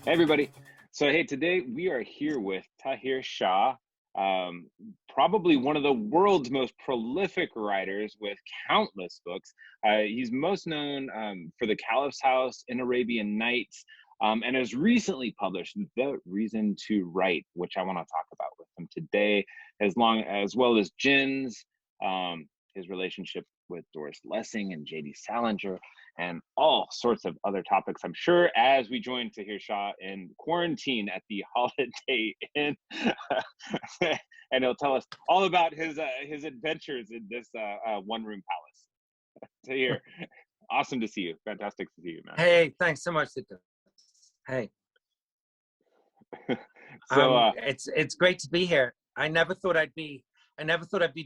Hey everybody. So hey, today we are here with Tahir Shah, um, probably one of the world's most prolific writers with countless books. He's most known for The Caliph's House, In Arabian Nights, and has recently published The Reason to Write, which I want to talk about with him today, as well as Jinns, his relationship with Doris Lessing and J.D. Salinger, and all sorts of other topics, I'm sure, as we join Tahir Shah in quarantine at the Holiday Inn. And he'll tell us all about his adventures in this one-room palace. Tahir, awesome to see you. Fantastic to see you, man. Hey, thanks so much, Victor. Hey. So it's great to be here. I never thought I'd be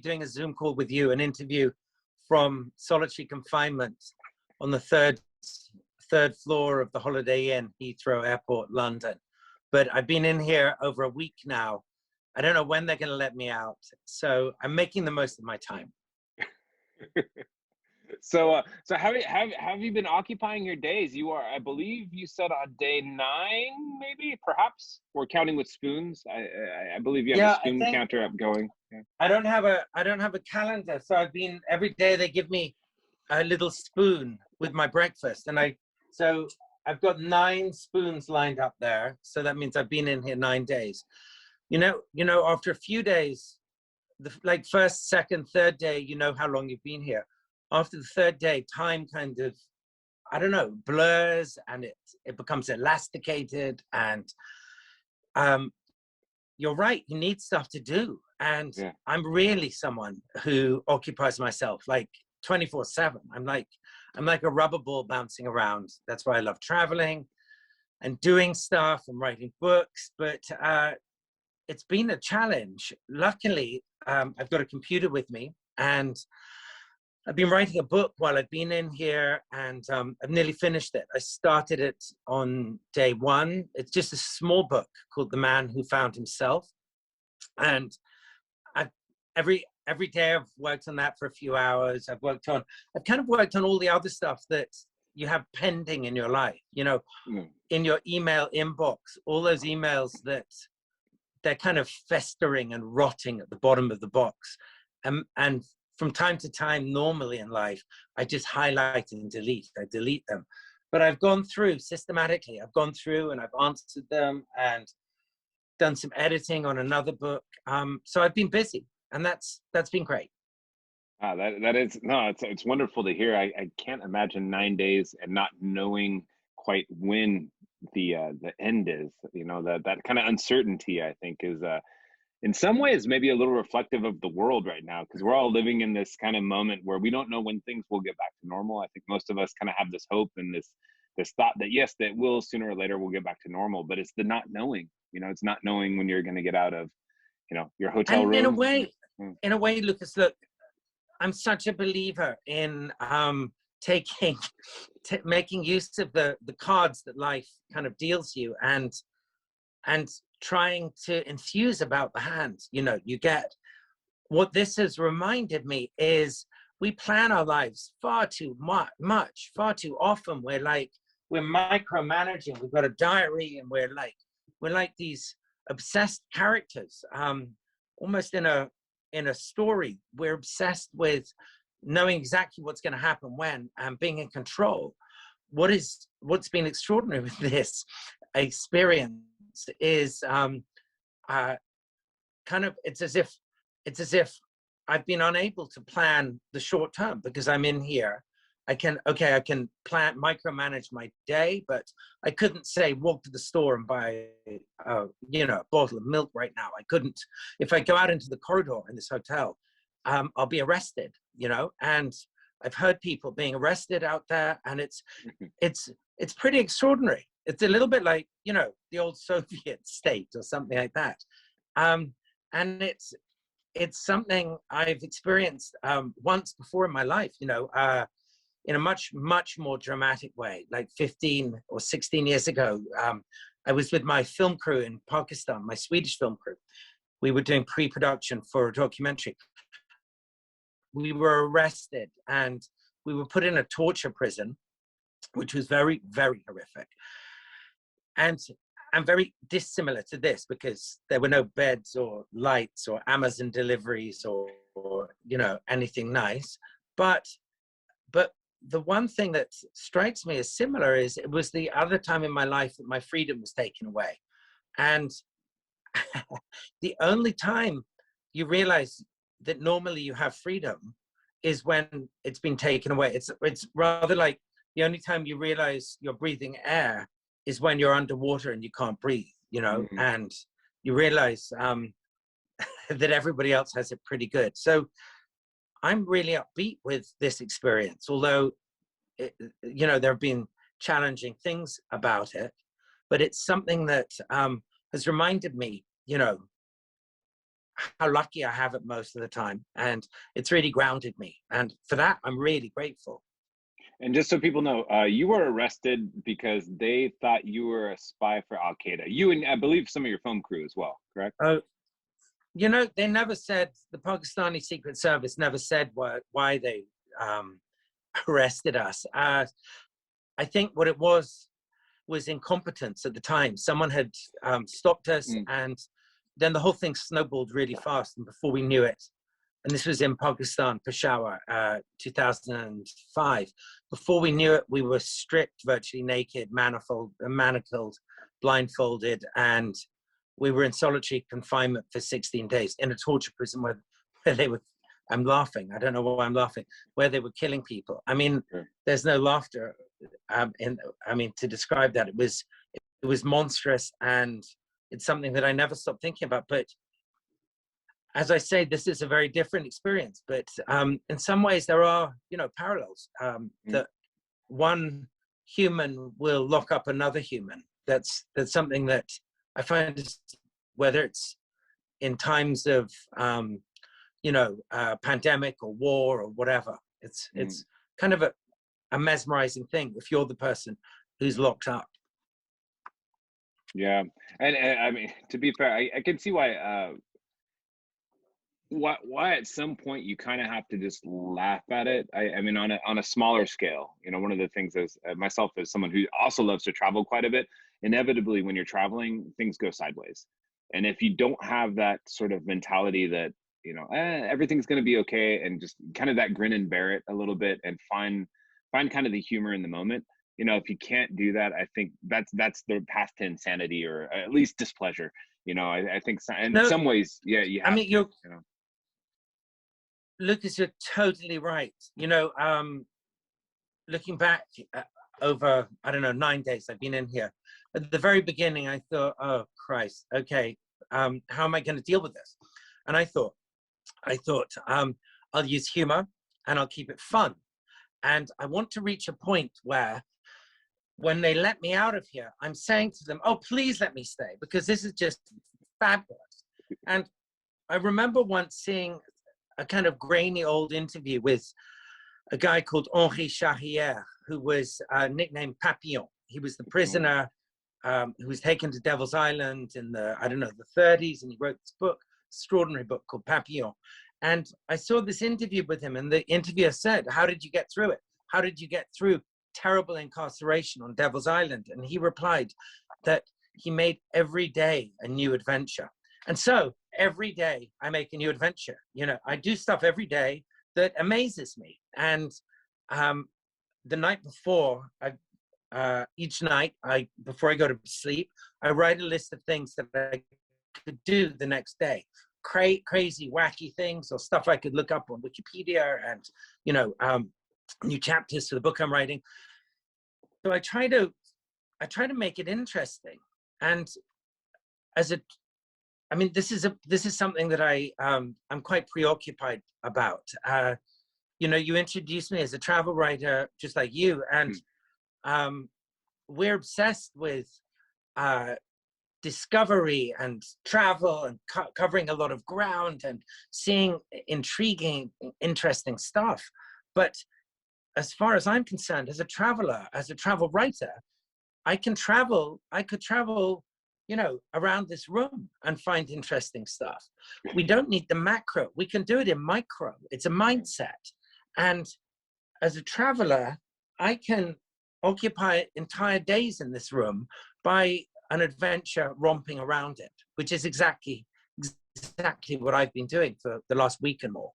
doing a Zoom call with you, an interview from solitary confinement on the third floor of the Holiday Inn, Heathrow Airport, London. But I've been in here over a week now. I don't know when they're going to let me out, so I'm making the most of my time. So have you been occupying your days? You are, I believe you said, on day 9, maybe, perhaps, or counting with spoons. I believe you have a spoon counter up going. Yeah. I don't have a calendar, so I've been, every day they give me a little spoon with my breakfast, and so I've got 9 spoons lined up there. So that means I've been in here 9 days. You know, after a few days, like first, second, third day, you know how long you've been here. After the third day, time kind of, I don't know, blurs, and it becomes elasticated. And you're right, you need stuff to do. And yeah. I'm really someone who occupies myself like 24/7. I'm like a rubber ball bouncing around. That's why I love traveling and doing stuff and writing books. But it's been a challenge. Luckily, I've got a computer with me, and I've been writing a book while I've been in here, and I've nearly finished it. I started it on day 1. It's just a small book called The Man Who Found Himself. And every day I've worked on that for a few hours. I've kind of worked on all the other stuff that you have pending in your life, you know, in your email inbox, all those emails that they're kind of festering and rotting at the bottom of the box. And from time to time, normally in life, I just highlight and delete. I delete them. But I've gone through systematically. I've gone through and I've answered them and done some editing on another book. So I've been busy, and that's been great. It's wonderful to hear. I can't imagine 9 days and not knowing quite when the end is. You know, that kind of uncertainty, I think, is in some ways maybe a little reflective of the world right now, because we're all living in this kind of moment where we don't know when things will get back to normal. I think most of us kind of have this hope and this thought that yes, that will sooner or later we'll get back to normal, but it's the not knowing. You know, it's not knowing when you're going to get out of, you know, your hotel room. In a way, Lucas, look, I'm such a believer in making use of the cards that life kind of deals you, and trying to infuse about the hand, you know, you get. What this has reminded me is we plan our lives far too much, far too often. We're micromanaging. We've got a diary, and we're like these obsessed characters, almost in a story. We're obsessed with knowing exactly what's going to happen when, and being in control. What's been extraordinary with this experience is kind of, it's as if I've been unable to plan the short term, because I'm in here. I can micromanage my day, but I couldn't say walk to the store and buy a bottle of milk right now. I couldn't. If I go out into the corridor in this hotel, I'll be arrested, you know. And I've heard people being arrested out there, and it's pretty extraordinary. It's a little bit like, you know, the old Soviet state or something like that. And it's something I've experienced once before in my life, you know, in a much more dramatic way. Like 15 or 16 years ago, I was with my film crew in Pakistan, my Swedish film crew. We were doing pre-production for a documentary. We were arrested and we were put in a torture prison, which was very, very horrific. And and very dissimilar to this, because there were no beds or lights or Amazon deliveries or you know, anything nice. But the one thing that strikes me as similar is it was the other time in my life that my freedom was taken away. And the only time you realize that normally you have freedom is when it's been taken away. It's rather like the only time you realize you're breathing air is when you're underwater and you can't breathe, you know, and you realize that everybody else has it pretty good. So I'm really upbeat with this experience, although, you know, there have been challenging things about it, but it's something that has reminded me, you know, how lucky I have it most of the time. And it's really grounded me. And for that, I'm really grateful. And just so people know, you were arrested because they thought you were a spy for Al Qaeda. You and I believe some of your film crew as well, correct? You know, they never said, the Pakistani Secret Service never said why they arrested us. I think what it was incompetence at the time. Someone had stopped us, and then the whole thing snowballed really fast. And before we knew it, and this was in Pakistan, Peshawar, 2005. Before we knew it, we were stripped, virtually naked, manacled, blindfolded, and we were in solitary confinement for 16 days in a torture prison where they were, I'm laughing, I don't know why I'm laughing, where they were killing people. I mean, there's no laughter to describe that. It was monstrous, and it's something that I never stopped thinking about. But as I say, this is a very different experience, but in some ways there are, you know, parallels, that one human will lock up another human. That's something that I find, whether it's in times of, you know, pandemic or war or whatever, it's kind of a mesmerizing thing if you're the person who's locked up. Yeah, and I mean, to be fair, I can see why at some point you kind of have to just laugh at it. I mean, on a smaller scale, you know, one of the things is myself, as someone who also loves to travel quite a bit, inevitably when you're traveling, things go sideways. And if you don't have that sort of mentality that, you know, everything's going to be okay, and just kind of that grin and bear it a little bit, and find kind of the humor in the moment, you know, if you can't do that, I think that's the path to insanity, or at least displeasure. You know, I think in some ways, yeah, you have, you know. Lucas, you're totally right. You know, looking back over, I don't know, 9 days I've been in here. At the very beginning, I thought, oh, Christ, okay, how am I going to deal with this? And I thought, I'll use humor and I'll keep it fun. And I want to reach a point where when they let me out of here, I'm saying to them, oh, please let me stay, because this is just fabulous. And I remember once seeing a kind of grainy old interview with a guy called Henri Charrière, who was nicknamed Papillon. He was the prisoner who was taken to Devil's Island in the, I don't know, the 30s, and he wrote this book, extraordinary book called Papillon. And I saw this interview with him, and the interviewer said, how did you get through it? How did you get through terrible incarceration on Devil's Island? And he replied that he made every day a new adventure. And so every day I make a new adventure. You know, I do stuff every day that amazes me. And the night before, each night, before I go to sleep, I write a list of things that I could do the next day. Crazy, wacky things, or stuff I could look up on Wikipedia, and, you know, new chapters to the book I'm writing. So I try to make it interesting. And I mean, this is something that I'm quite preoccupied about. You know, you introduced me as a travel writer, just like you, and we're obsessed with discovery and travel, and covering a lot of ground and seeing intriguing, interesting stuff. But as far as I'm concerned, as a traveler, as a travel writer, I could travel, you know, around this room and find interesting stuff. We don't need the macro. We can do it in micro. It's a mindset. And as a traveler, I can occupy entire days in this room by an adventure romping around it, which is exactly what I've been doing for the last week and more.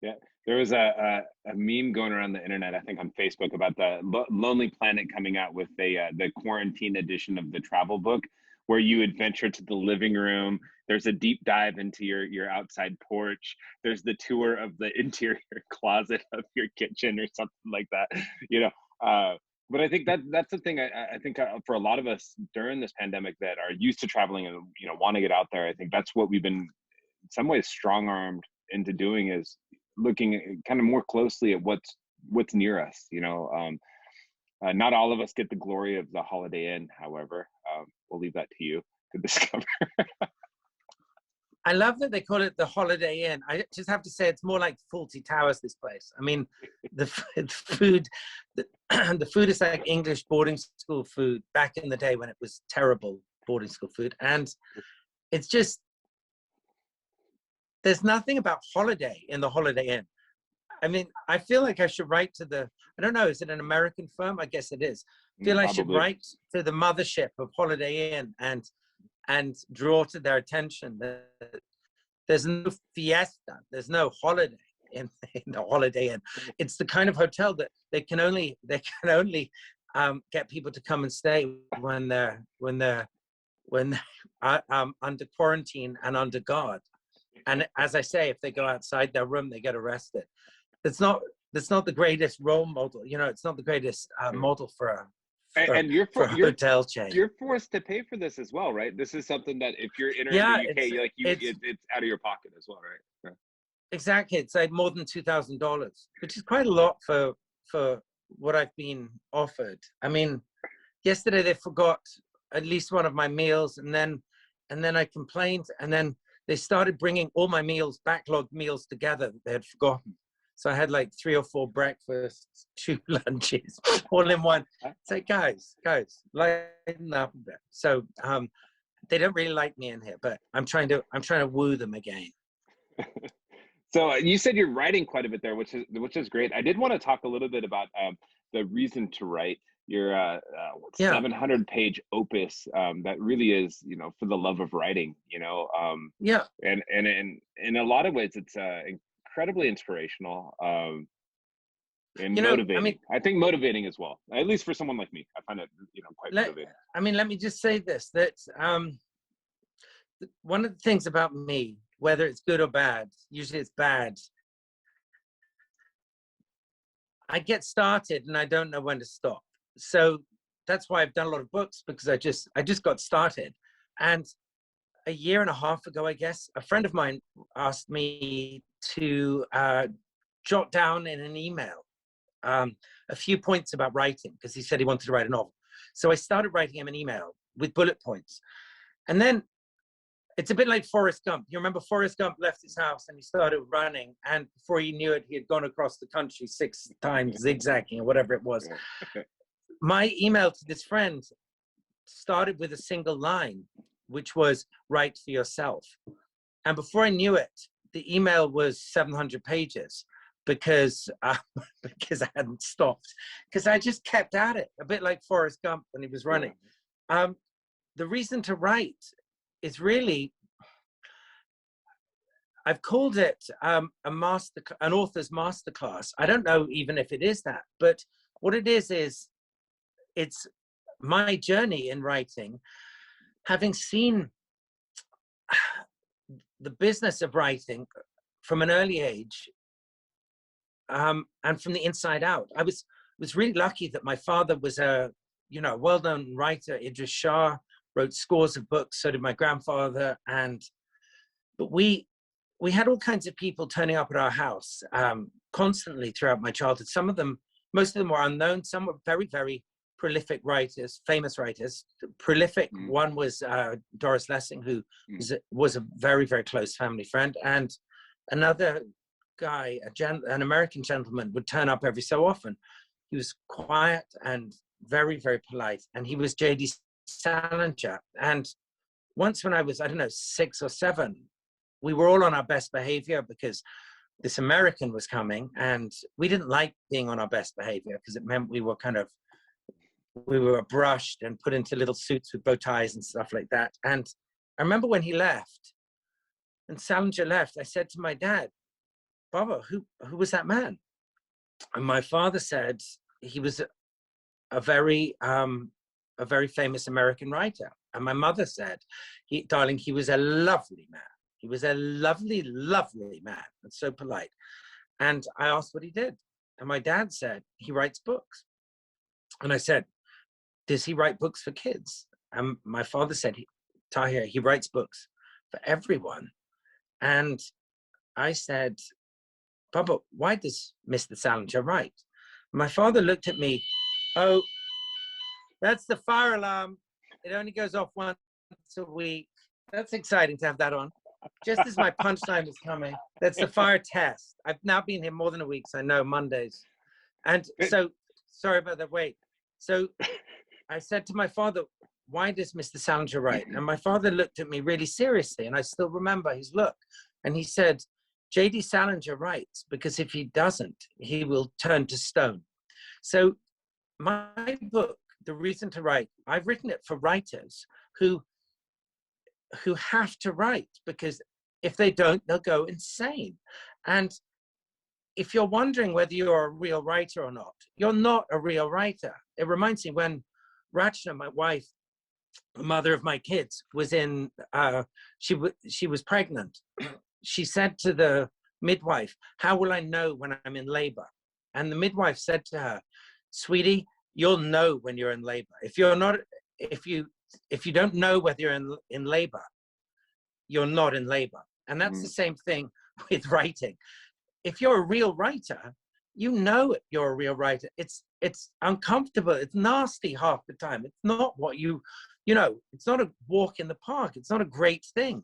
Yeah, there was a meme going around the internet, I think on Facebook, about the Lonely Planet coming out with the quarantine edition of the travel book, where you adventure to the living room. There's a deep dive into your outside porch. There's the tour of the interior closet of your kitchen or something like that. You know, but I think that's the thing. I think for a lot of us during this pandemic that are used to traveling and want to get out there, I think that's what we've been in some ways strong-armed into doing, is looking kind of more closely at what's near us. Not all of us get the glory of the Holiday Inn, however. We'll leave that to you to discover. I love that they call it the Holiday Inn. I just have to say it's more like Fawlty Towers, this place. I mean, the food, the food is like English boarding school food back in the day when it was terrible boarding school food. And it's just, there's nothing about holiday in the Holiday Inn. I mean, I feel like I should write to I don't know, is it an American firm? I guess it is. I feel I should write to the mothership of Holiday Inn and draw to their attention that there's no fiesta, there's no holiday in the Holiday Inn. It's the kind of hotel that they can only get people to come and stay when they're under quarantine and under guard. And as I say, if they go outside their room, they get arrested. That's not the greatest role model. It's not the greatest model for a hotel chain. You're forced to pay for this as well, right? This is something that if you're entering the UK, it's out of your pocket as well, right? Yeah. Exactly. It's like more than $2,000, which is quite a lot for what I've been offered. I mean, yesterday they forgot at least one of my meals, and then I complained, and then they started bringing all my backlogged meals together that they had forgotten. So I had like 3 or 4 breakfasts, 2 lunches, all in one. It's like, guys, lighten up a bit. So they don't really like me in here, but I'm trying to woo them again. So you said you're writing quite a bit there, which is great. I did want to talk a little bit about the reason to write. Your 700-page opus that really is, for the love of writing. And in a lot of ways, it's incredibly inspirational and motivating. I think motivating as well, at least for someone like me. I find it quite motivating. Let me just say this, that one of the things about me, whether it's good or bad, usually it's bad, I get started and I don't know when to stop. So that's why I've done a lot of books, because I just got started. And a year and a half ago, I guess, a friend of mine asked me to jot down in an email a few points about writing, because he said he wanted to write a novel. So I started writing him an email with bullet points. And then it's a bit like Forrest Gump. You remember Forrest Gump left his house and he started running, and before he knew it, he had gone across the country 6 times, zigzagging or whatever it was. My email to this friend started with a single line, which was "write for yourself." And before I knew it, the email was 700 pages because I hadn't stopped, because I just kept at it, a bit like Forrest Gump when he was running. The reason to write is really, I've called it an author's masterclass. I don't know even if it is that, but what it is it's my journey in writing, having seen the business of writing from an early age, and from the inside out. I was really lucky that my father was a well-known writer. Idris Shah wrote scores of books. So did my grandfather, but we had all kinds of people turning up at our house constantly throughout my childhood. Most of them were unknown. Some were very, very prolific writers, famous writers. Prolific one was Doris Lessing, who was a very, very close family friend, and another guy, an American gentleman, would turn up every so often. He was quiet and very, very polite, and he was J.D. Salinger. And once when I was, 6 or 7, we were all on our best behavior because this American was coming, and we didn't like being on our best behavior because it meant we were kind of we were brushed and put into little suits with bow ties and stuff like that. And I remember when he left, and Salinger left, I said to my dad, Baba, who was that man? And my father said he was a very famous American writer. And my mother said, darling, he was a lovely man. He was a lovely, lovely man, and so polite. And I asked what he did. And my dad said, he writes books. And I said, does he write books for kids? And my father said, Tahir, he writes books for everyone. And I said, Papa, why does Mr. Salinger write? My father looked at me, oh, that's the fire alarm. It only goes off once a week. That's exciting to have that on. Just as my punchline was coming, that's the fire test. I've now been here more than a week, so I know Mondays. And so, sorry about that, wait. So I said to my father, why does Mr. Salinger write? And my father looked at me really seriously, and I still remember his look. And he said, J.D. Salinger writes because if he doesn't, he will turn to stone. So my book, The Reason to Write, I've written it for writers who have to write, because if they don't, they'll go insane. And if you're wondering whether you're a real writer or not, you're not a real writer. It reminds me when Rachna, my wife, the mother of my kids, was in, she was pregnant. She said to the midwife, how will I know when I'm in labor? And the midwife said to her, sweetie, you'll know when you're in labor. If you don't know whether you're in labor, you're not in labor. And that's the same thing with writing. If you're a real writer, you know you're a real writer. It's uncomfortable. It's nasty half the time. It's not what it's not a walk in the park. It's not a great thing.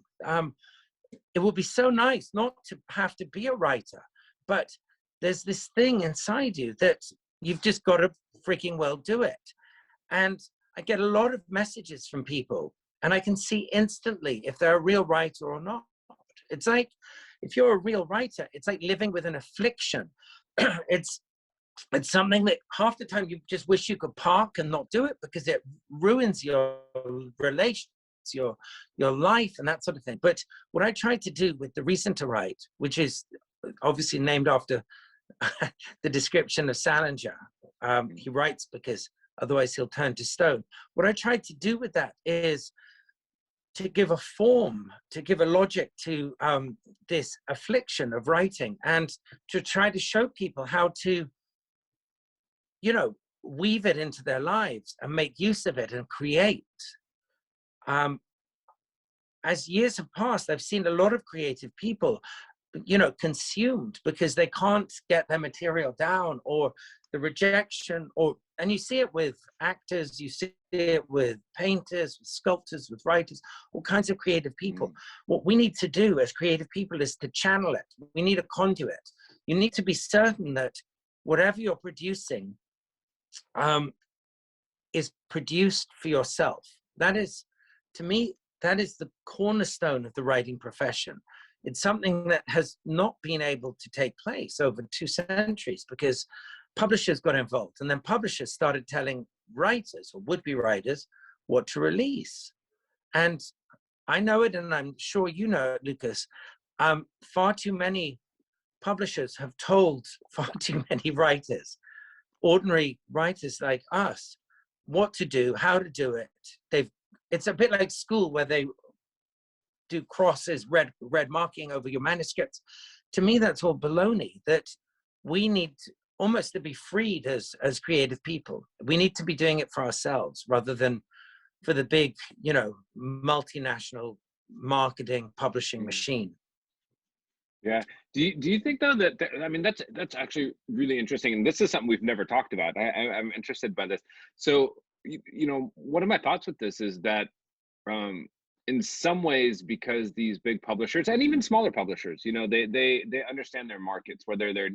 It would be so nice not to have to be a writer, but there's this thing inside you that you've just got to freaking well do it. And I get a lot of messages from people, and I can see instantly if they're a real writer or not. It's like, if you're a real writer, it's like living with an affliction. It's something that half the time you just wish you could park and not do it, because it ruins your relations, your life and that sort of thing. But what I tried to do with The Reason to Write, which is obviously named after the description of Salinger, he writes because otherwise he'll turn to stone. What I tried to do with that is to give a form, to give a logic to this affliction of writing, and to try to show people how to, weave it into their lives and make use of it and create. As years have passed, I've seen a lot of creative people, consumed because they can't get their material down, or the rejection, and you see it with actors, you see it with painters, with sculptors, with writers, all kinds of creative people. What we need to do as creative people is to channel it. We need a conduit. You need to be certain that whatever you're producing is produced for yourself. That is, to me, that is the cornerstone of the writing profession. It's something that has not been able to take place over 2 centuries because publishers got involved, and then publishers started telling writers or would-be writers what to release. And I know it, and I'm sure you know it, Lucas. Far too many publishers have told far too many writers, ordinary writers like us, what to do, how to do it. It's a bit like school where they do crosses, red marking over your manuscripts. To me, that's all baloney. That we need almost to be freed as creative people. We need to be doing it for ourselves rather than for the big, multinational marketing publishing machine. Yeah. Do you think though that I mean that's actually really interesting, and this is something we've never talked about. I'm interested by this. So one of my thoughts with this is that in some ways, because these big publishers and even smaller publishers, they understand their markets, whether they're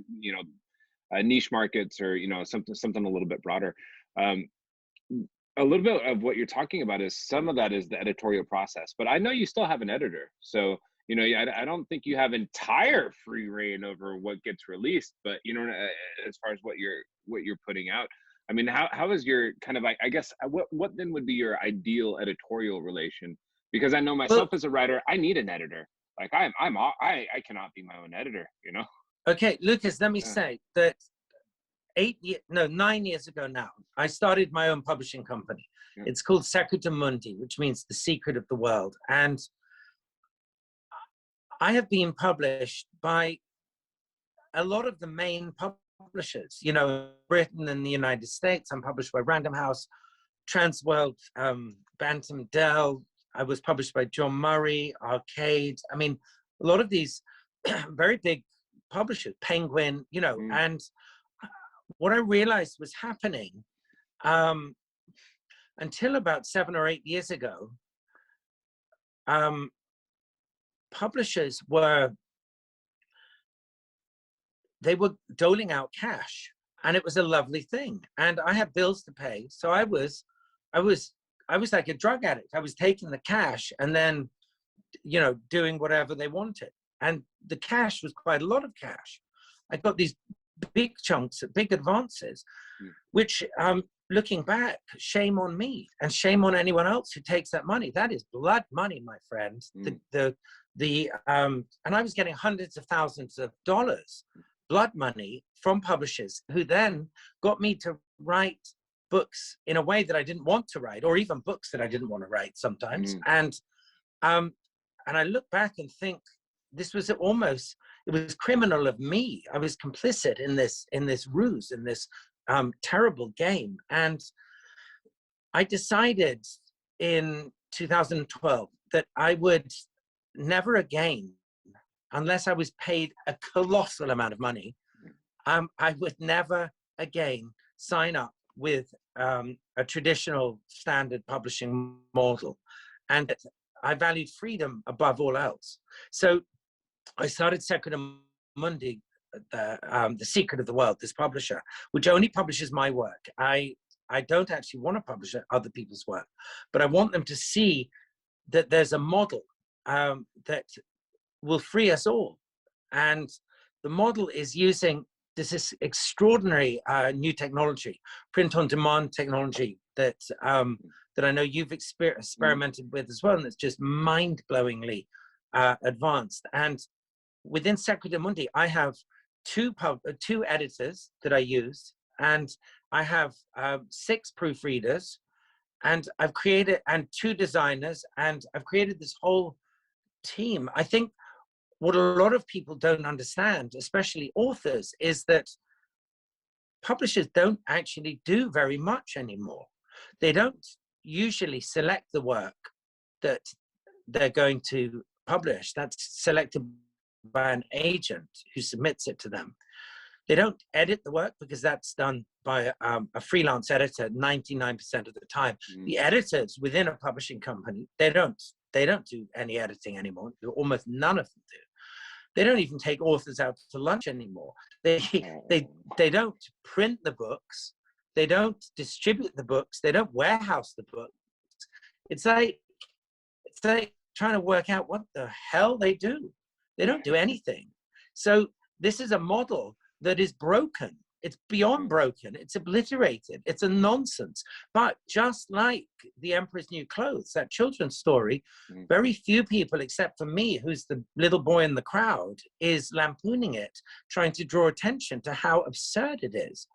niche markets or something a little bit broader. A little bit of what you're talking about is some of that is the editorial process, but I know you still have an editor, so I don't think you have entire free reign over what gets released, but as far as what you're putting out. I mean, how is your kind of, I guess, what then would be your ideal editorial relation? Because I know myself Well, as a writer, I need an editor. Like I cannot be my own editor, you know? okay, Lucas, let me Yeah, say that 9 years ago now, I started my own publishing company. yeah. It's called Secretum Mundi, which means the secret of the world. And I have been published by a lot of the main publishers, you know, Britain and the United States. I'm published by Random House, Transworld, Bantam Dell. I was published by John Murray, Arcade. I mean, a lot of these very big publishers, Penguin, you know, Mm, and what I realized was happening um, until about 7 or 8 years ago, um, publishers they were doling out cash, and it was a lovely thing. And I had bills to pay, so I was like a drug addict. I was taking the cash and then, you know, doing whatever they wanted. And the cash was quite a lot of cash. I got these big chunks, big advances, mm, which, looking back, shame on me and shame on anyone else who takes that money. That is blood money, my friend. mm, And I was getting hundreds of thousands of dollars, blood money from publishers who then got me to write books in a way that I didn't want to write, or even books that I didn't want to write sometimes. mm, Um, and I look back and think this was almost, it was criminal of me. I was complicit in this ruse, in this terrible game. And I decided in 2012 that I would never again, unless I was paid a colossal amount of money, I would never again sign up with a traditional standard publishing model. And I valued freedom above all else. So I started Secretum Mundi, the secret of the world, this publisher, which only publishes my work. I don't actually want to publish other people's work, but I want them to see that there's a model that will free us all. And the model is using this extraordinary new technology, print-on-demand technology that that I know you've mm, experimented with as well, and it's just mind-blowingly advanced. And within Secretum Mundi, I have two editors that I use, and I have 6 proofreaders, and I've created, and 2 designers, and I've created this whole team. I think what a lot of people don't understand, especially authors, is that publishers don't actually do very much anymore. They don't usually select the work that they're going to publish. That's selected by an agent who submits it to them. They don't edit the work because that's done by a freelance editor 99% of the time. mm. The editors within a publishing company, they don't do any editing anymore. Almost none of them do. They don't even take authors out to lunch anymore. They don't print the books. They don't distribute the books. They don't warehouse the books. It's like trying to work out what the hell they do. They don't do anything. So this is a model that is broken. It's beyond broken. It's obliterated. It's a nonsense. But just like The Emperor's New Clothes, that children's story, very few people, except for me, who's the little boy in the crowd, is lampooning it, trying to draw attention to how absurd it is.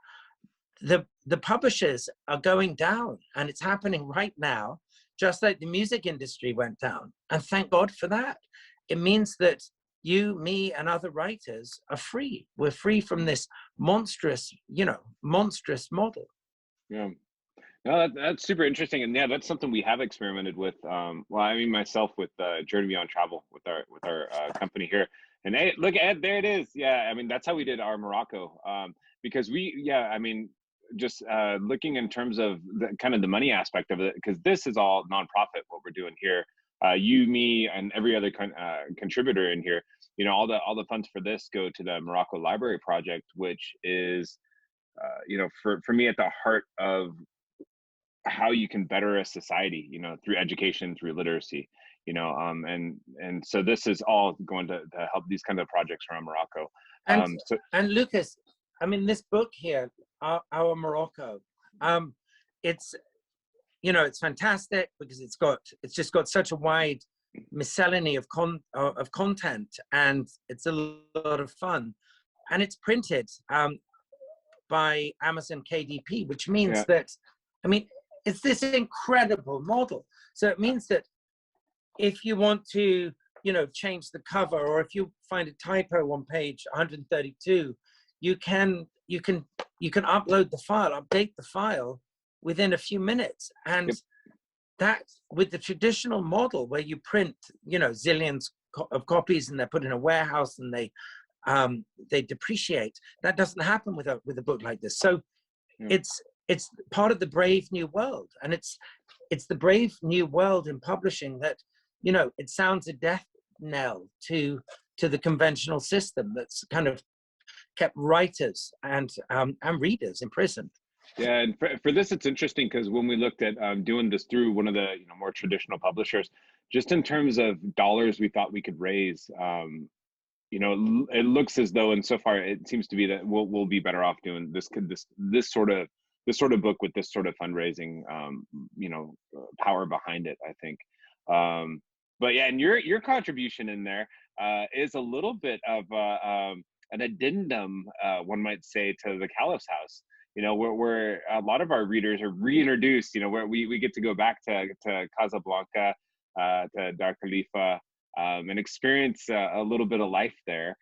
The publishers are going down, and it's happening right now, just like the music industry went down. And thank God for that. It means that you, me, and other writers are free. We're free from this monstrous model. Yeah. No, that's super interesting, and yeah, that's something we have experimented with. Well, I mean, myself with Journey Beyond Travel with our company here, and hey, look, Ed, there it is. Yeah, I mean, that's how we did Our Morocco, because I mean, just looking in terms of the kind of the money aspect of it, because this is all nonprofit what we're doing here. You, me, and every other contributor in here. You know, all the funds for this go to the Morocco Library Project, which is, you know, for me at the heart of how you can better a society, you know, through education, through literacy, you know, and so this is all going to help these kind of projects around Morocco. And So and Lucas, I mean, this book here, Our Morocco, It's, you know, it's fantastic because it's just got such a wide miscellany of content, and it's a lot of fun, and it's printed by Amazon KDP, which means Yeah. that, I mean, it's this incredible model. So it means that if you want to, you know, change the cover, or if you find a typo on page 132, you can upload the file, update the file within a few minutes. And Yep. that, with the traditional model where you print, you know, zillions of copies and they're put in a warehouse and they depreciate, that doesn't happen with a book like this. So Yeah. it's part of the brave new world, and it's the brave new world in publishing that, you know, it sounds a death knell to the conventional system that's kind of kept writers and readers imprisoned. Yeah, and for this, it's interesting because when we looked at doing this through one of the more traditional publishers, just in terms of dollars we thought we could raise, it looks as though, and so far it seems to be that we'll be better off doing this sort of book with this sort of fundraising, power behind it, I think. But yeah, and your contribution in there is a little bit of an addendum, one might say, to the Caliph's House. You know, where a lot of our readers are reintroduced. You know, where we get to go back to Casablanca, to Dar Khalifa, and experience a little bit of life there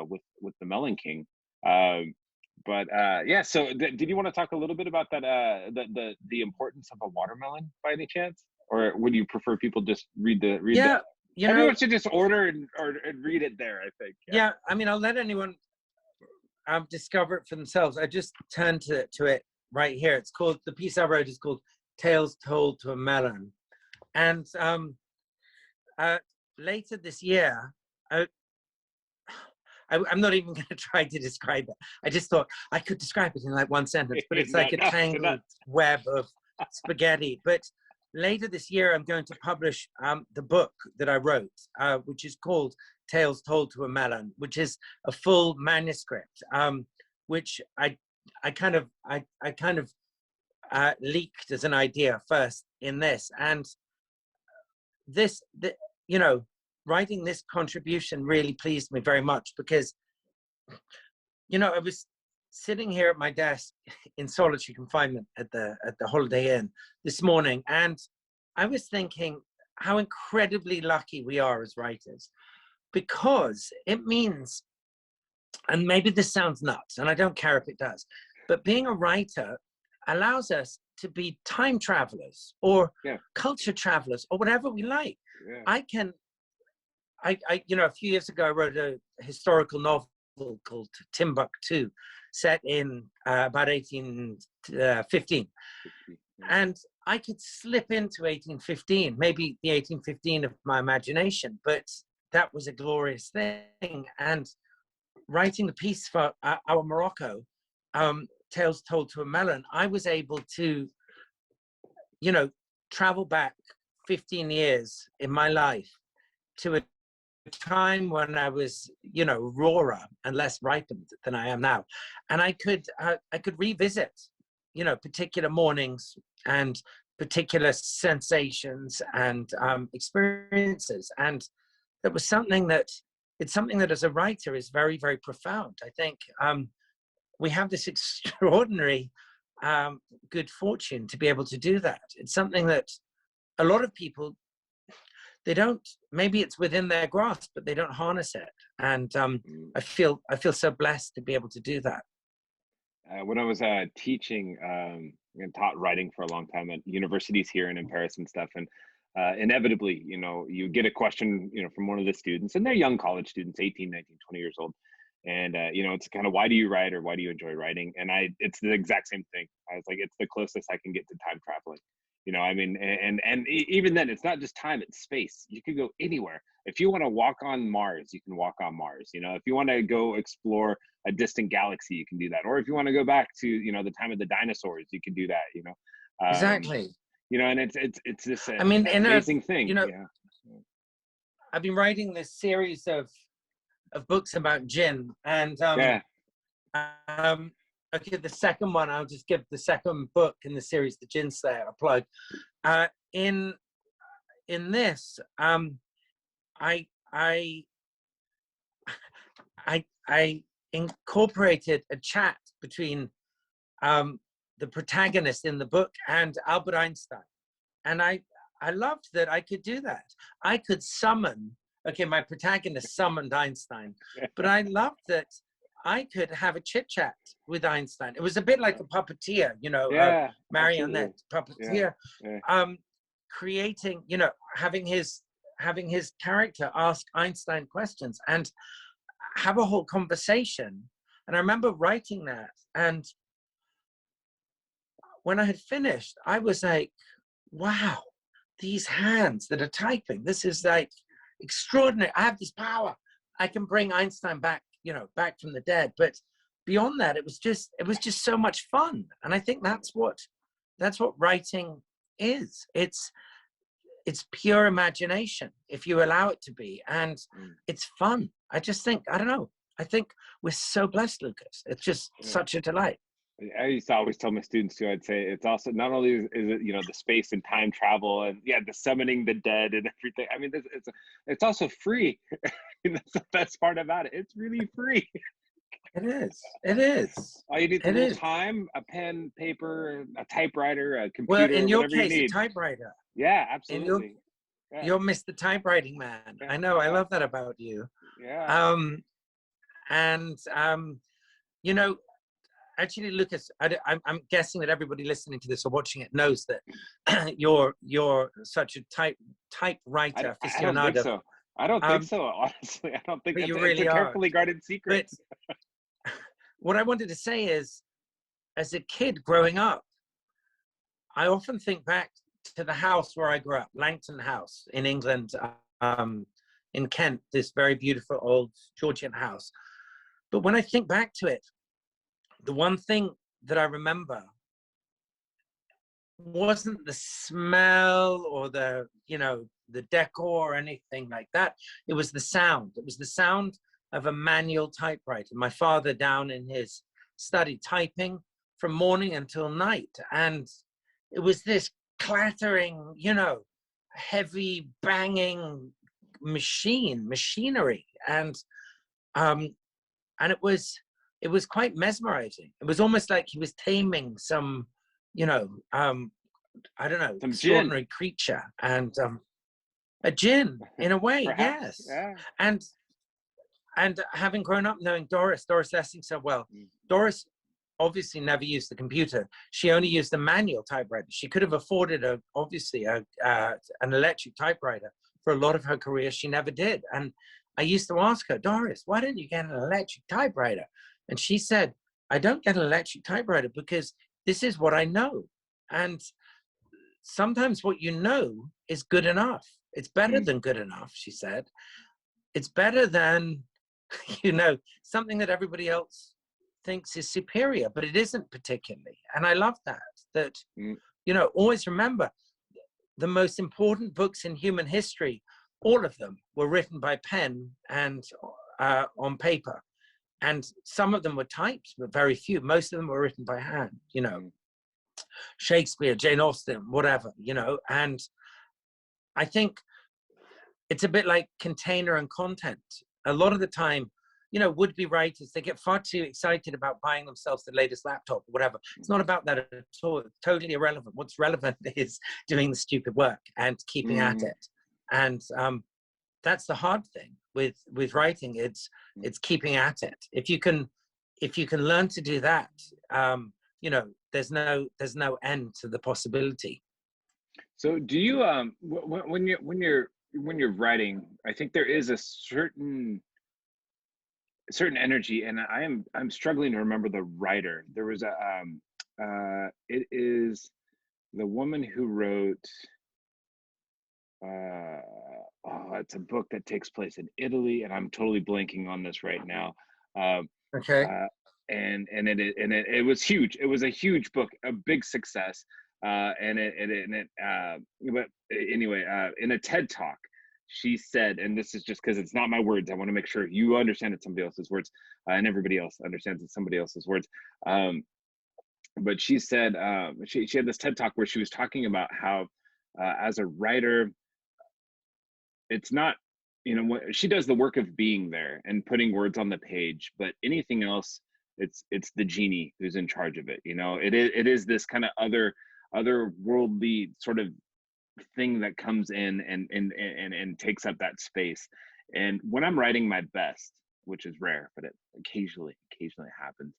with the Melon King. Yeah, so did you want to talk a little bit about that, the importance of a watermelon by any chance, or would you prefer people just read Yeah, the, everyone should just order and read it there, I think. Yeah, I mean, I'll let anyone discover it for themselves. I just turned to it right here. It's called, the piece I wrote is called Tales Told to a Melon. And later this year, I'm not even going to try to describe it. I just thought I could describe it in like one sentence, but it's like a tangled web of spaghetti. But later this year, I'm going to publish the book that I wrote, which is called Tales Told to a Melon, which is a full manuscript, which I kind of leaked as an idea first in this. And writing this contribution really pleased me very much because, I was sitting here at my desk in solitary confinement at the Holiday Inn this morning, and I was thinking how incredibly lucky we are as writers, because it means, and maybe this sounds nuts, and I don't care if it does, but being a writer allows us to be time travelers or culture travelers or whatever we like. A few years ago, I wrote a historical novel called Timbuktu, set in about 1815. And I could slip into 1815, maybe the 1815 of my imagination, but that was a glorious thing. And writing the piece for Our Morocco, Tales Told to a Melon, I was able to, travel back 15 years in my life to a time when I was, rawer and less ripened than I am now. And I could revisit, particular mornings and particular sensations and experiences. And that was something that, it's something that as a writer is very, very profound. I think we have this extraordinary good fortune to be able to do that. It's something that a lot of people, they don't, maybe it's within their grasp, but they don't harness it. And I feel so blessed to be able to do that. When I was teaching and taught writing for a long time at universities here and in Paris and stuff, and inevitably, you get a question, from one of the students, and they're young college students, 18, 19, 20 years old. And, it's kind of, why do you write, or why do you enjoy writing? And it's the exact same thing. I was like, it's the closest I can get to time traveling. And even then, it's not just time, it's space. You could go anywhere. If you want to walk on Mars, you can walk on Mars. If you want to go explore a distant galaxy, you can do that. Or if you want to go back to, the time of the dinosaurs, you can do that, Exactly. And it's this amazing thing. I've been writing this series of books about gin, and okay, the second one, I'll just give the second book in the series, The Gin Slayer, a plug. In this, I incorporated a chat between the protagonist in the book and Albert Einstein. And I loved that I could do that. I could summon, okay, my protagonist summoned Einstein, but I loved that I could have a chit chat with Einstein. It was a bit like a puppeteer, you know, Yeah, marionette absolutely. puppeteer, Yeah. creating, you know, having his character ask Einstein questions and have a whole conversation. And I remember writing that. And when I had finished, I was like, wow, these hands that are typing, this is like extraordinary. I have this power. I can bring Einstein back, you know, back from the dead. But beyond that, it was just so much fun. And I think that's what writing is. It's pure imagination if you allow it to be, and it's fun. I just think, I don't know, I think we're so blessed, Lucas. It's just such a delight. I used to always tell my students too, I'd say it's also not only is it, you know, the space and time travel and the summoning the dead and everything. I mean, it's also free. That's the best part about it. It's really free. It is. All you need is a little time, a pen, paper, a typewriter, a computer, well, in your whatever case, you need. a typewriter. Yeah, absolutely. You're Mr. Typewriting Man. I know. I love that about you. Yeah. You know, actually, Lucas, I'm guessing that everybody listening to this or watching it knows that you're such a typewriter aficionado. I don't think so. Honestly, I don't think you really it's a carefully guarded secret. But what I wanted to say is, as a kid growing up, I often think back to the house where I grew up, Langton House in England, in Kent, this very beautiful old Georgian house. But when I think back to it, the one thing that I remember wasn't the smell or the, you know, the decor or anything like that. It was the sound. It was the sound of a manual typewriter. My father down in his study typing from morning until night. And it was this clattering, you know, heavy banging machinery. And it was quite mesmerizing. It was almost like he was taming some, you know, I don't know, some extraordinary creature, and a djinn in a way. Perhaps, yes. Yeah. And having grown up knowing Doris Lessing so well, Doris obviously never used the computer. She only used a manual typewriter. She could have afforded an electric typewriter for a lot of her career. She never did. And I used to ask her, Doris, why didn't you get an electric typewriter? And she said, I don't get an electric typewriter because this is what I know. And sometimes what you know is good enough. It's better than good enough, she said. It's better than, you know, something that everybody else thinks is superior, but it isn't particularly. And I love that, you know, always remember the most important books in human history, all of them were written by pen and on paper. And some of them were typed, but very few. Most of them were written by hand, you know, Shakespeare, Jane Austen, whatever, you know. And I think it's a bit like container and content. A lot of the time, you know, would-be writers, they get far too excited about buying themselves the latest laptop or whatever. It's not about that at all. It's totally irrelevant. What's relevant is doing the stupid work and keeping at it. And that's the hard thing with writing. It's keeping at it. If you can learn to do that, you know, there's no end to the possibility. So do you when you're writing, I think there is a certain energy, and I'm struggling to remember the writer. There was it is the woman who wrote it's a book that takes place in Italy, and I'm totally blanking on this right now. Okay. And it was huge. It was a huge book, a big success. But anyway, in a TED talk, she said, and this is just because it's not my words, I want to make sure you understand it's somebody else's words, and everybody else understands it's somebody else's words. But she said, she had this TED talk where she was talking about how, as a writer, it's not, she does the work of being there and putting words on the page, but anything else, it's the genie who's in charge of it. It is this kind of otherworldly sort of thing that comes in and takes up that space. And when I'm writing my best, which is rare, but it occasionally happens.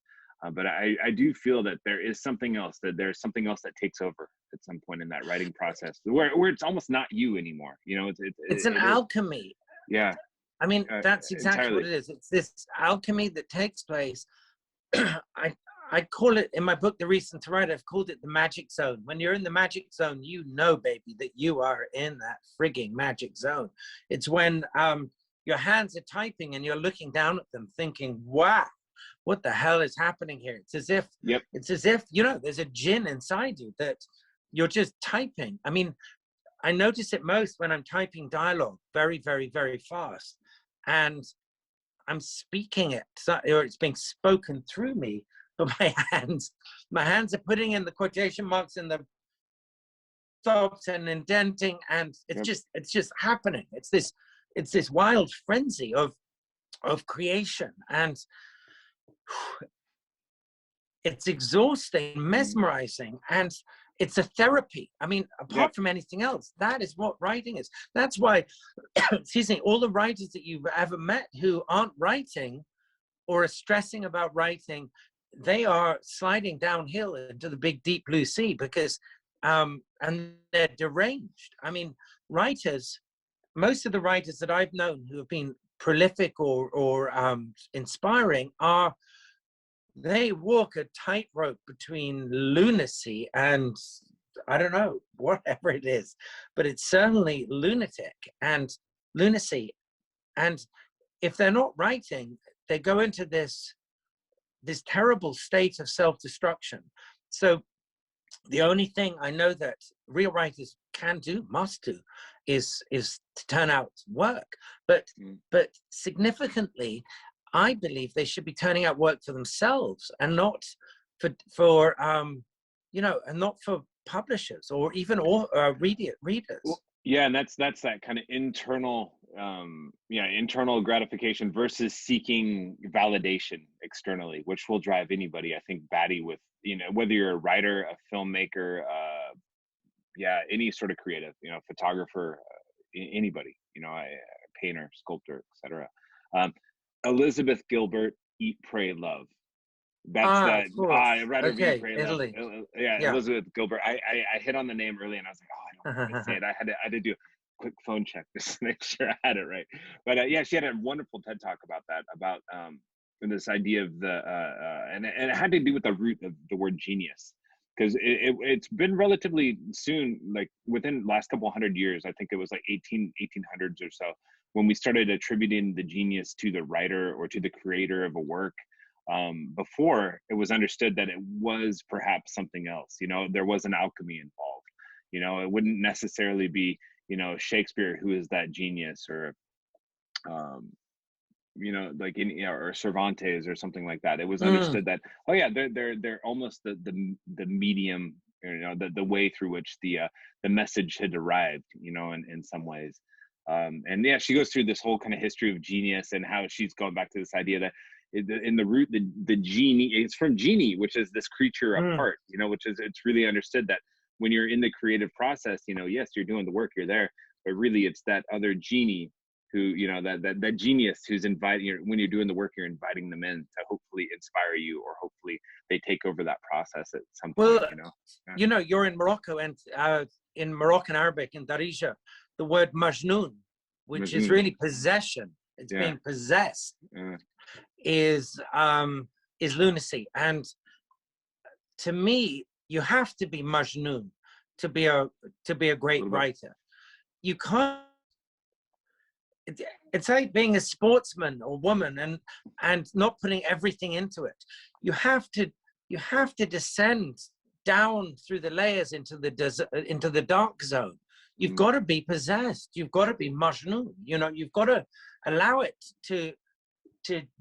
But I do feel that there's something else that takes over at some point in that writing process where it's almost not you anymore. It's an alchemy. Yeah. I mean, that's exactly entirely what it is. It's this alchemy that takes place. I call it in my book, The Reason to Write, I've called it the magic zone. When you're in the magic zone, baby, that you are in that frigging magic zone. It's when your hands are typing and you're looking down at them thinking, wow, what the hell is happening here? It's as if, there's a djinn inside you that you're just typing. I mean, I notice it most when I'm typing dialogue very, very, very fast. And I'm speaking it, or it's being spoken through me, but my hands are putting in the quotation marks and the stops and indenting, and it's just happening. It's this wild frenzy of creation, and it's exhausting, mesmerizing, and it's a therapy. I mean, apart from anything else, that is what writing is. That's why, excuse me, all the writers that you've ever met who aren't writing or are stressing about writing, they are sliding downhill into the big, deep blue sea because, and they're deranged. I mean, most of the writers that I've known who have been prolific or inspiring they walk a tightrope between lunacy and, I don't know, whatever it is, but it's certainly lunatic and lunacy. And if they're not writing, they go into this terrible state of self-destruction. So the only thing I know that real writers can do, must do, is to turn out work. But significantly, I believe they should be turning out work for themselves and not for and not for publishers or even readers. Well, yeah, and that's that kind of internal internal gratification versus seeking validation externally, which will drive anybody, I think, batty with, whether you're a writer, a filmmaker, any sort of creative, photographer, anybody, a painter, sculptor, etc. Elizabeth Gilbert, Eat, Pray, Love. That's writer of Eat, Pray, Italy. Love. Yeah, Elizabeth Gilbert. I hit on the name early and I was like, I don't know how to say it. I had to do a quick phone check just to make sure I had it right. But she had a wonderful TED talk about that, about this idea of and it had to do with the root of the word genius, because it's been relatively soon, like within the last couple hundred years, I think it was like 1800s or so, when we started attributing the genius to the writer or to the creator of a work. Before, it was understood that it was perhaps something else. There was an alchemy involved. It wouldn't necessarily be, Shakespeare who is that genius, or like or Cervantes or something like that. It was understood that they're almost the medium, the way through which the message had arrived, in some ways. And she goes through this whole kind of history of genius and how she's going back to this idea that in the root, the genie, it's from genie, which is this creature apart, which is, it's really understood that when you're in the creative process, yes, you're doing the work, you're there, but really it's that other genie who, that genius who's inviting you. When you're doing the work, you're inviting them in to hopefully inspire you, or hopefully they take over that process at some point. You're in Morocco, and in Moroccan Arabic, in Darija, the word majnoon, which is really possession, it's being possessed, is lunacy. And to me, you have to be majnoon to be a great writer. You can't. It's like being a sportsman or woman and not putting everything into it. You have to descend down through the layers into the dark zone. you've got to be possessed. You've got to be majnun. You know, you've got to allow it to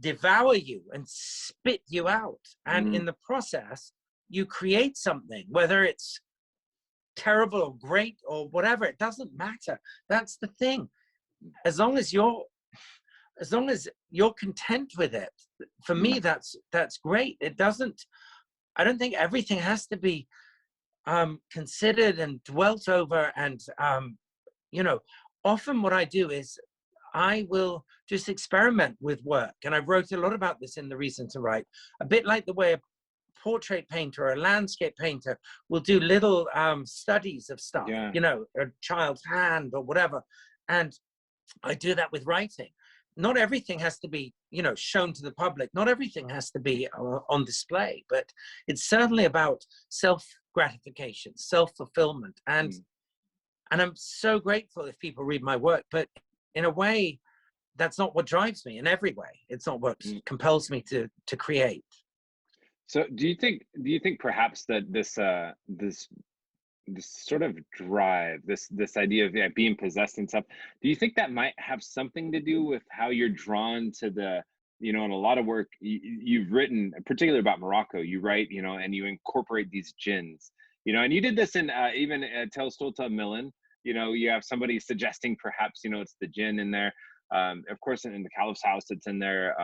devour you and spit you out. And in the process, you create something, whether it's terrible or great or whatever, it doesn't matter. That's the thing. As long as you're content with it, for me, that's great. It doesn't, I don't think everything has to be considered and dwelt over. And you know, often what I do is I will just experiment with work. And I wrote a lot about this in The Reason to Write, a bit like the way a portrait painter or a landscape painter will do little studies of stuff, you know, a child's hand or whatever. And I do that with writing. Not everything has to be, you know, shown to the public. Not everything has to be on display, but it's certainly about self-gratification, self-fulfillment. And I'm so grateful if people read my work, but in a way, that's not what drives me in every way. It's not what compels me to create. So do you think perhaps that this sort of drive, this idea of being possessed and stuff, do you think that might have something to do with how you're drawn to the, you know, in a lot of work you've written, particularly about Morocco, you write, you know, and you incorporate these jinns, you know, and you did this in even Tel Stolta Melon, you know, you have somebody suggesting perhaps, you know, it's the jinn in there. Of course, in the Caliph's House, it's in there.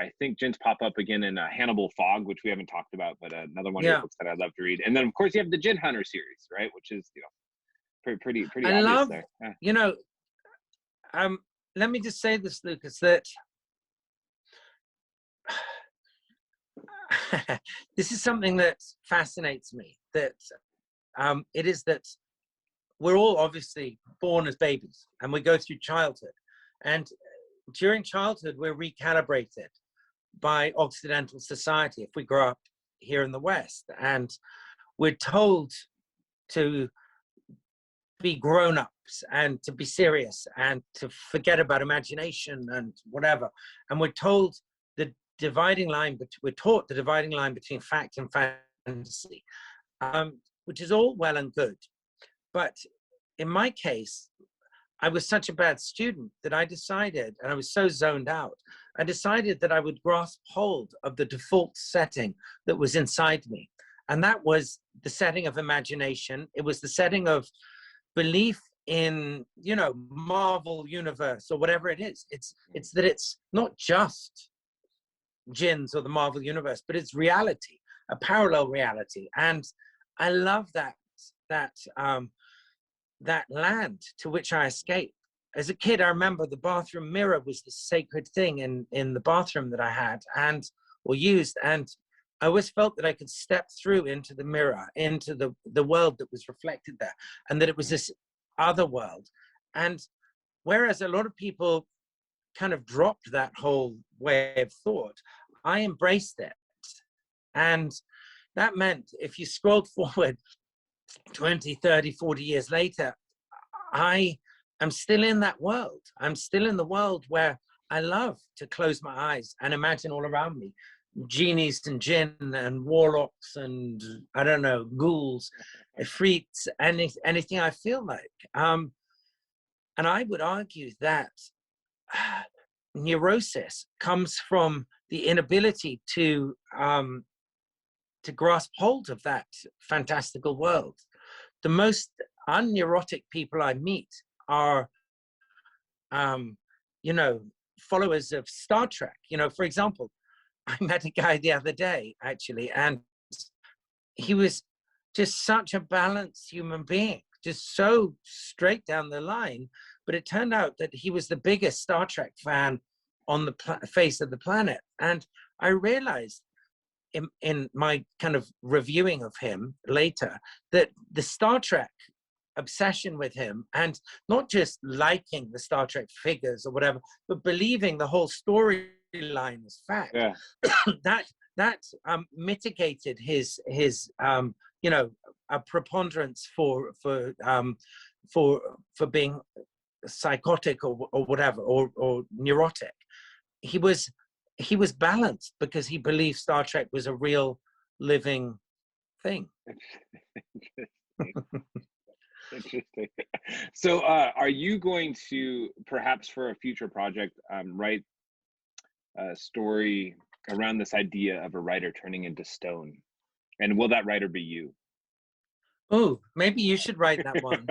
I think jinns pop up again in Hannibal Fog, which we haven't talked about, but another one of your books that I'd love to read. And then, of course, you have the Jinn Hunter series, right? Which is, you know, pretty I obvious love, there. Yeah. You know, let me just say this, Lucas, that this is something that fascinates me, that it is that we're all obviously born as babies and we go through childhood. And during childhood, we're recalibrated by Occidental society if we grow up here in the West. And we're told to be grown-ups and to be serious and to forget about imagination and whatever. And we're told the dividing line, we're taught the dividing line between fact and fantasy, which is all well and good. But in my case, I was such a bad student that I decided, and I was so zoned out, I decided that I would grasp hold of the default setting that was inside me. And that was the setting of imagination. It was the setting of belief in, you know, Marvel universe or whatever it is. It's that it's not just jinns or the Marvel universe, but it's reality, a parallel reality. And I love that land to which I escaped. As a kid, I remember the bathroom mirror was the sacred thing in the bathroom that I had or used. And I always felt that I could step through into the mirror, into the world that was reflected there, and that it was this other world. And whereas a lot of people kind of dropped that whole way of thought, I embraced it. And that meant if you scrolled forward 20, 30, 40 years later, I am still in that world. I'm still in the world where I love to close my eyes and imagine all around me genies and jinn and warlocks and, I don't know, ghouls, ifrits, anything I feel like. And I would argue that neurosis comes from the inability to grasp hold of that fantastical world. The most unneurotic people I meet are, you know, followers of Star Trek. You know, for example, I met a guy the other day, actually, and he was just such a balanced human being, just so straight down the line. But it turned out that he was the biggest Star Trek fan on the face of the planet. And I realized in my kind of reviewing of him later that the Star Trek obsession with him, and not just liking the Star Trek figures or whatever, but believing the whole storyline is fact, that mitigated his you know, a preponderance for being psychotic or whatever, or neurotic. He was balanced because he believed Star Trek was a real living thing. Interesting. So, are you going to perhaps for a future project write a story around this idea of a writer turning into stone? And will that writer be you? Oh, maybe you should write that one.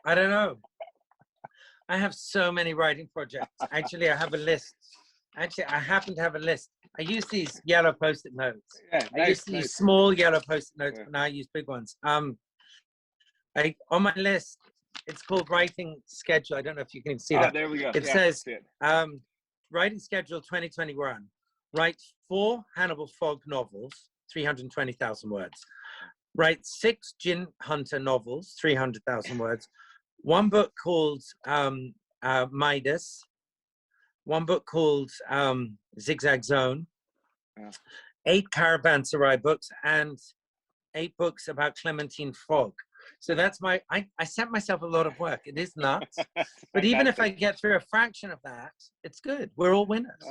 I don't know. I have so many writing projects. Actually, I have a list. Actually, I happen to have a list. I use these yellow Post-it notes. Yeah, I used to use small yellow Post-it notes, but now I use big ones. On my list, it's called writing schedule. I don't know if you can see that. There we go. It says writing schedule 2021. Write 4 Hannibal Fogg novels, 320,000 words. Write 6 Gin Hunter novels, 300,000 words. 1 book called Midas. 1 book called Zigzag Zone. 8 Caravanserai books, and 8 books about Clementine Fogg. So that's I set myself a lot of work. It is nuts. But even if I get through a fraction of that, it's good. We're all winners.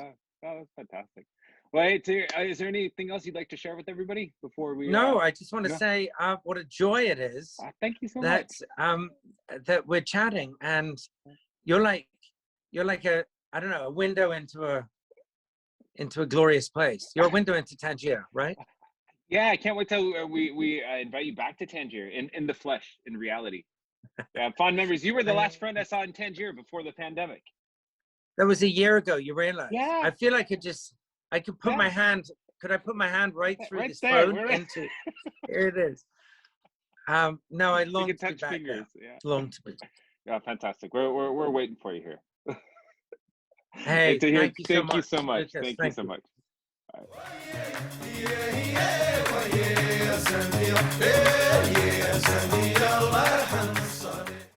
That's fantastic. Well, hey, is there anything else you'd like to share with everybody before we? No, I just want to say what a joy it is. Thank you so much. That we're chatting, and you're like a, I don't know, a window into a glorious place. You're a window into Tangier, right? Yeah, I can't wait till we invite you back to Tangier in the flesh, in reality. Yeah, fond memories. You were the last friend I saw in Tangier before the pandemic. That was a year ago. You realize? Yeah. I feel like I could put my hand. Could I put my hand right through this there. phone into? Here it is. No, I long to touch be back fingers. there. Yeah. Long to be. Yeah, fantastic. We're waiting for you here. Hey, thank you so much. Lucas, Thank you so much. All right.